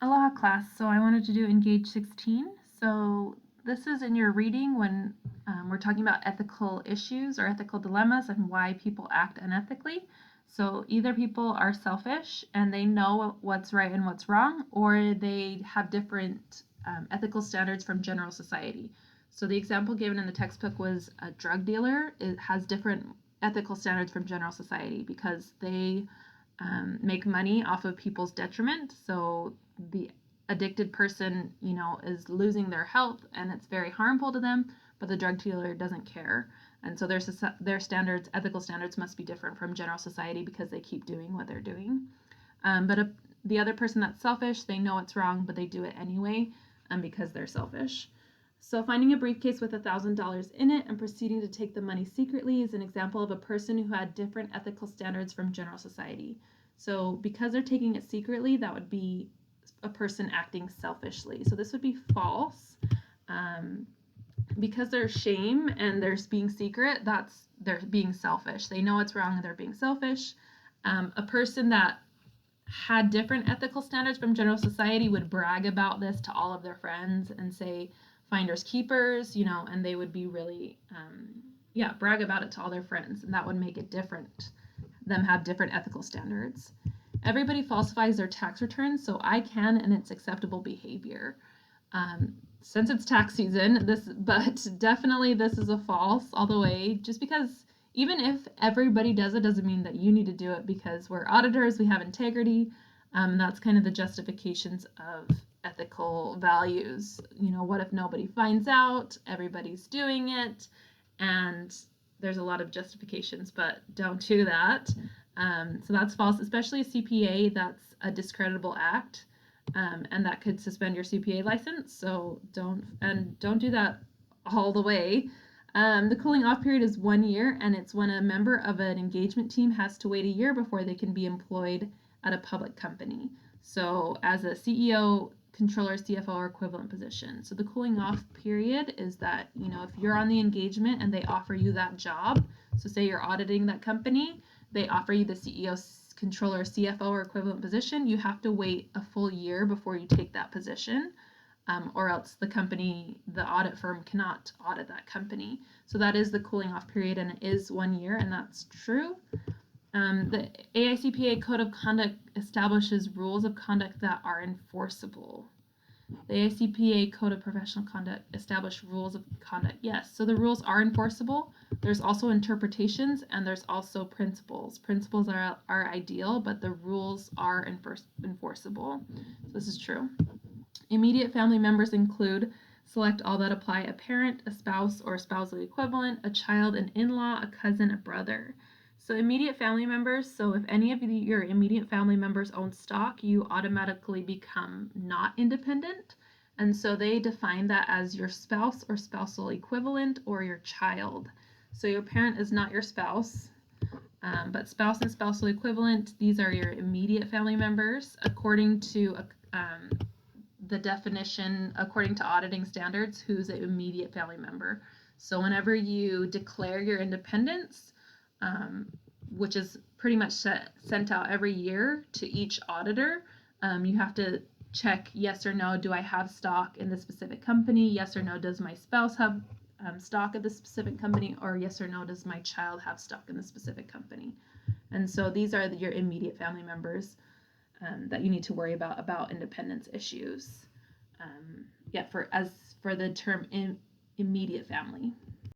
Aloha class. So I wanted to do Engage 16. So this is in your reading when we're talking about ethical issues or ethical dilemmas and why people act unethically. So either people are selfish and they know what's right and what's wrong, or they have different ethical standards from general society. So the example given in the textbook was a drug dealer. It has different ethical standards from general society because they make money off of people's detriment. So the addicted person, is losing their health and it's very harmful to them, but the drug dealer doesn't care. And so their standards, ethical standards, must be different from general society because they keep doing what they're doing. But the other person that's selfish, they know it's wrong, but they do it anyway because they're selfish. So finding a briefcase with $1,000 in it and proceeding to take the money secretly is an example of a person who had different ethical standards from general society. So because they're taking it secretly, that would be a person acting selfishly. So this would be false. Because there's shame and there's being secret, they're being selfish. They know it's wrong and they're being selfish. A person that had different ethical standards from general society would brag about this to all of their friends and say finders keepers, and they would be really brag about it to all their friends, and that would make it different, them have different ethical standards. Everybody falsifies their tax returns, so I can, and it's acceptable behavior. Since it's tax season, but definitely this is a false all the way, just because even if everybody does it doesn't mean that you need to do it, because we're auditors, we have integrity. That's kind of the justifications of ethical values. What if nobody finds out, everybody's doing it, and there's a lot of justifications, but don't do that. So that's false, especially a CPA. That's a discreditable act, and that could suspend your CPA license. So don't do that all the way. The cooling off period is 1 year, and it's when a member of an engagement team has to wait a year before they can be employed at a public company. So as a CEO, controller, CFO, or equivalent position. So the cooling off period is that, if you're on the engagement and they offer you that job, so say you're auditing that company, they offer you the CEO, controller, CFO, or equivalent position, you have to wait a full year before you take that position. Or else the audit firm cannot audit that company. So that is the cooling off period, and it is 1 year, and that's true. The AICPA Code of Conduct establishes rules of conduct that are enforceable. The AICPA Code of Professional Conduct established rules of conduct. Yes, so the rules are enforceable. There's also interpretations, and there's also principles. Principles are ideal, but the rules are enforceable. So this is true. Immediate family members include select all that apply: a parent, a spouse or spousal equivalent, a child, an in-law, a cousin, a brother. So immediate family members, so if any of your immediate family members own stock, you automatically become not independent. And so they define that as your spouse or spousal equivalent or your child. So your parent is not your spouse, but spouse and spousal equivalent, these are your immediate family members according to the definition, according to auditing standards, who's an immediate family member. So whenever you declare your independence, which is pretty much sent out every year to each auditor, you have to check yes or no, do I have stock in the specific company? Yes or no, does my spouse have stock of the specific company? Or yes or no, does my child have stock in the specific company? And so these are your immediate family members that you need to worry about independence issues. For the term immediate family.